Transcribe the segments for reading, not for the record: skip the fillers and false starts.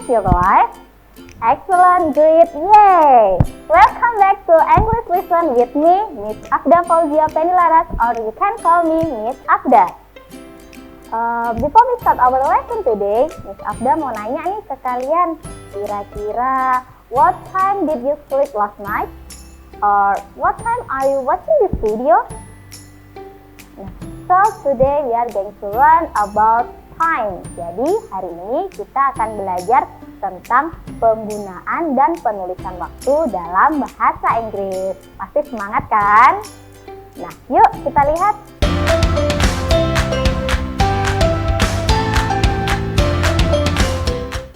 your life? Excellent, great, yay! Welcome back to English Lesson with me, Miss Afda Fauzia Penilaras, or you can call me Miss Afda. Before we start our lesson today, Miss Afda mau nanya nih ke kalian, kira-kira what time did you sleep last night? Or what time are you watching this video? So today we are going to learn about time. Jadi hari ini kita akan belajar tentang penggunaan dan penulisan waktu dalam bahasa Inggris. Pasti semangat kan? Nah, yuk kita lihat.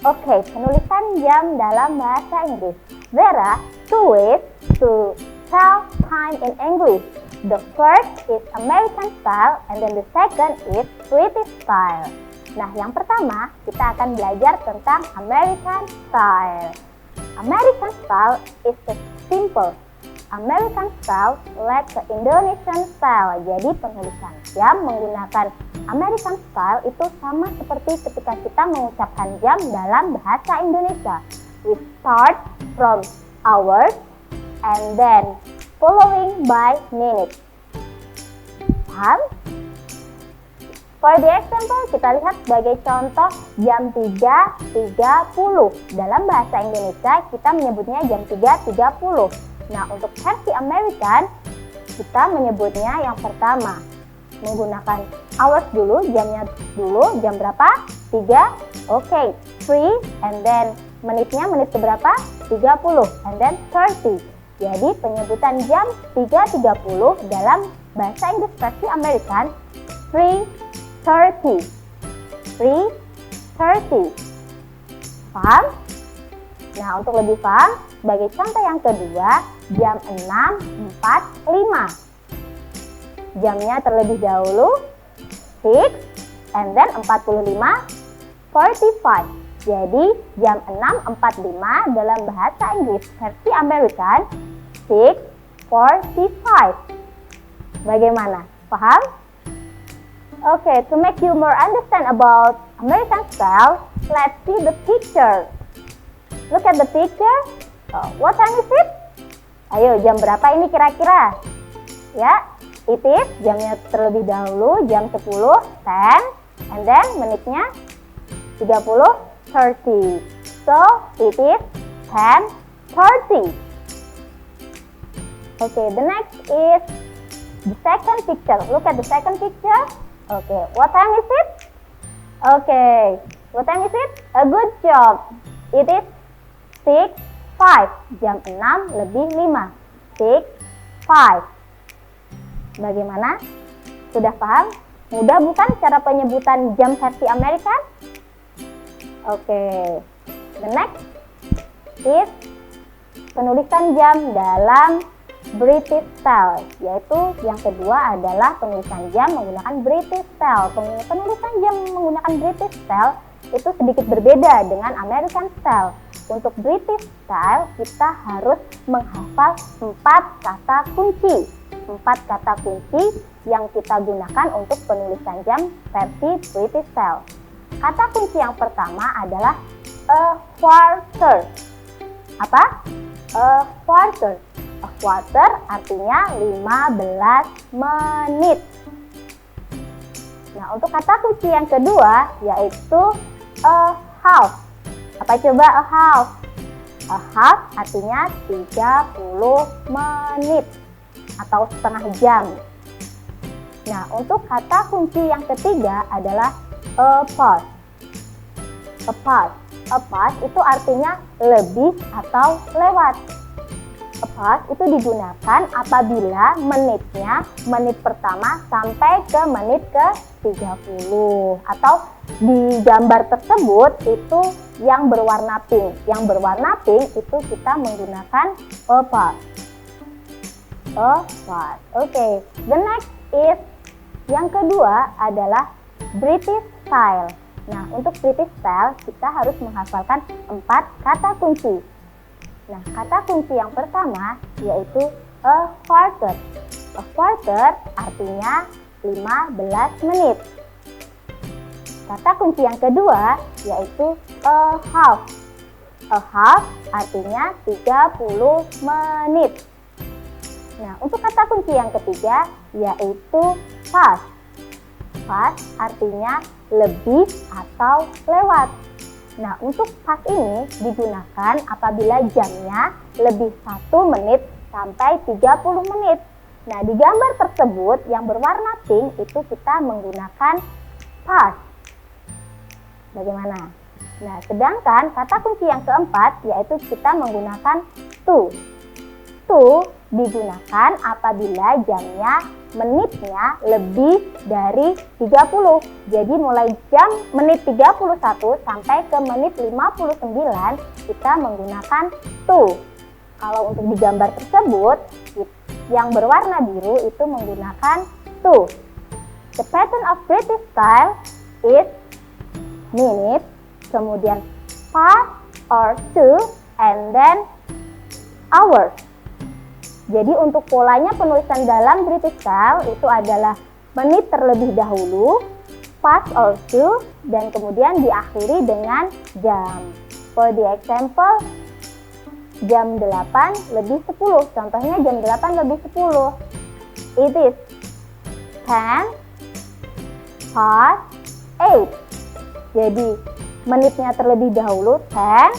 Oke, penulisan jam dalam bahasa Inggris. There are two ways to tell time in English. The first is American style and then the second is British style. Nah, yang pertama kita akan belajar tentang American style. American style is simple. American style like the Indonesian style. Jadi penulisan jam menggunakan American style itu sama seperti ketika kita mengucapkan jam dalam bahasa Indonesia. We start from hours and then following by minutes. Paham? For the example, kita lihat sebagai contoh jam 3.30. Dalam bahasa Indonesia kita menyebutnya jam 3.30. Nah, untuk versi American kita menyebutnya yang pertama menggunakan hours dulu, jamnya dulu, jam berapa? 3. Oke, 3 and then menitnya menit keberapa? 30 and then 30. Jadi penyebutan jam 3.30 dalam bahasa Inggris versi American 3:30. 3:30. Paham? Nah, untuk lebih paham, sebagai contoh yang kedua, jam 6.45. Jamnya terlebih dahulu 6 and then 45:45. Jadi jam 6.45 dalam bahasa Inggris versi American 6:45. Bagaimana? Paham? Okay, to make you more understand about American style, let's see the picture. Look at the picture. What time is it? Ayo, jam berapa ini kira-kira? Ya, it is, jamnya terlebih dahulu, jam 10, 10, and then menitnya 30. So, it is 10:30. Okay, the next is the second picture. Look at the second picture. Okay, what time is it? Okay, what time is it? A good job. It is 6:05. Jam 6:05. 6:05. Bagaimana? Sudah paham? Mudah bukan cara penyebutan jam versi Amerika? Oke, the next is penulisan jam dalam British style, yaitu yang kedua adalah penulisan jam menggunakan British style. Penulisan jam menggunakan British style itu sedikit berbeda dengan American style. Untuk British style kita harus menghafal 4 kata kunci. 4 kata kunci yang kita gunakan untuk penulisan jam versi British style. Kata kunci yang pertama adalah a quarter. Apa? A quarter. A quarter artinya 15 menit. Nah, untuk kata kunci yang kedua yaitu a half. Apa coba a half? A half artinya 30 menit atau setengah jam. Nah, untuk kata kunci yang ketiga adalah a past. A past. A past itu artinya lebih atau lewat. A past itu digunakan apabila menitnya menit pertama sampai ke menit ke-30 atau di gambar tersebut itu yang berwarna pink. Yang berwarna pink itu kita menggunakan a past. A past. Okay, the next is yang kedua adalah British style. Nah, untuk British style kita harus menghafalkan 4 kata kunci. Nah, kata kunci yang pertama yaitu a quarter. A quarter artinya 15 menit. Kata kunci yang kedua yaitu a half. a half artinya 30 menit. Nah, untuk kata kunci yang ketiga yaitu past. Past artinya lebih atau lewat. Nah, untuk past ini digunakan apabila jamnya lebih 1 menit sampai 30 menit. Nah, di gambar tersebut yang berwarna pink itu kita menggunakan past. Bagaimana? Nah, sedangkan kata kunci yang keempat yaitu kita menggunakan to. To digunakan apabila jamnya menitnya lebih dari 30. Jadi mulai jam menit 31 sampai ke menit 59 kita menggunakan to. Kalau untuk di gambar tersebut yang berwarna biru itu menggunakan to. The pattern of British style is minute, kemudian past or to, and then hours. Jadi untuk polanya penulisan dalam British style itu adalah menit terlebih dahulu, past or to, dan kemudian diakhiri dengan jam. For the example, jam 8 lebih 10. Contohnya jam 8 lebih 10. It is 10 past 8. Jadi menitnya terlebih dahulu 10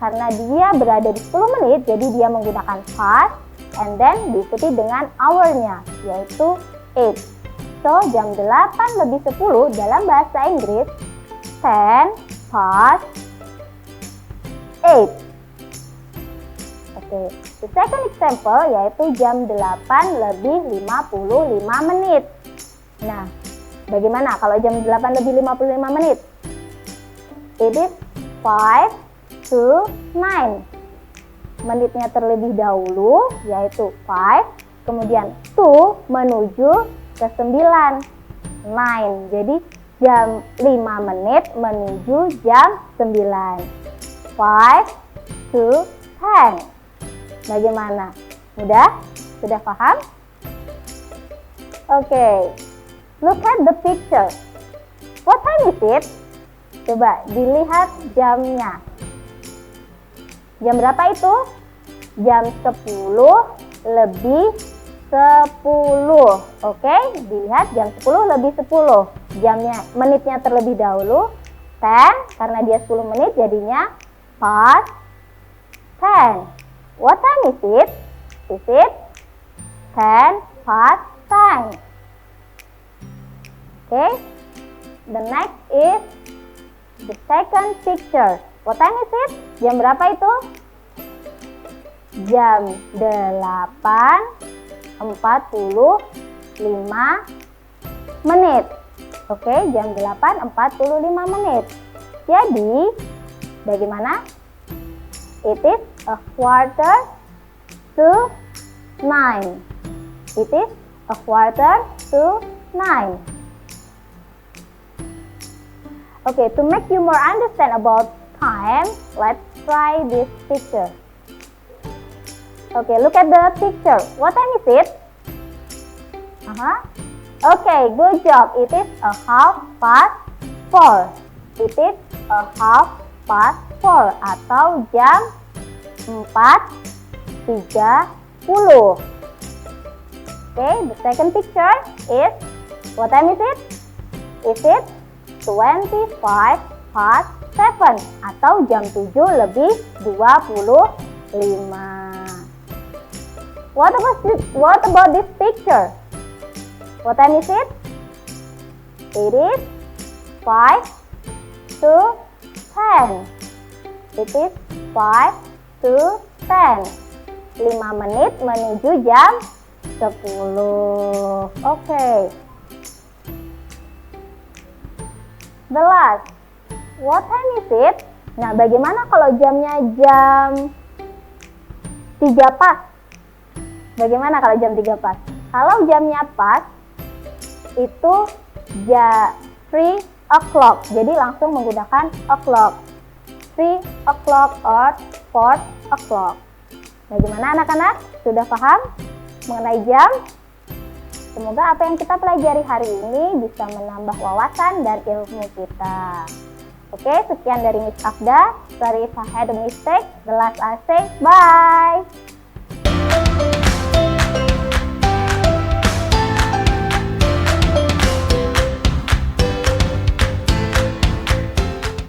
karena dia berada di 10 menit, jadi dia menggunakan past, and then diikuti dengan hour-nya yaitu 8. So jam 8 lebih 10 dalam bahasa Inggris 10 past 8. Oke, the second example yaitu jam 8 lebih 55 menit. Nah, bagaimana kalau jam 8 lebih 55 menit? It is 5 to 9. Menitnya terlebih dahulu yaitu 5, kemudian to menuju ke 9, 9. Jadi jam 5 menit menuju jam 9. 5 to 10. Bagaimana? Mudah? Sudah paham? Oke. Look at the picture. What time is it? Coba dilihat jamnya. Jam berapa itu? Jam 10 lebih 10. Oke, dilihat jam 10 lebih 10. Jamnya, menitnya terlebih dahulu 10 karena dia 10 menit jadinya past 10. What time is it? Is it 10 past 10? Okay. The next is the second picture. What time is it? Jam berapa itu? Jam 8.45 menit. Oke, jam 8.45 menit. Jadi, bagaimana? It is a quarter to 9. It is a quarter to 9. Okay, to make you more understand about time, let's try this picture. Okay, look at the picture. What time is it? Okay, good job. It is a half past 4. It is a half past 4 atau jam 4.30. Okay, the second picture is, what time is it? Is it 25 past 7 atau jam 7 lebih 25. What about this picture? What time is it? It is 5 to 10. It is 5 to 10. 5 menit menuju jam 10. Okay. The last. What time is it? Nah, bagaimana kalau jamnya jam 3 pas? Bagaimana kalau jam 3 pas? Kalau jamnya pas, itu 3 o'clock. Jadi langsung menggunakan o'clock. 3 o'clock or 4 o'clock. Bagaimana anak-anak? Sudah paham mengenai jam? Semoga apa yang kita pelajari hari ini bisa menambah wawasan dan ilmu kita. Oke, sekian dari Miss Afda. Sorry if I had a mistake. The last I say, bye!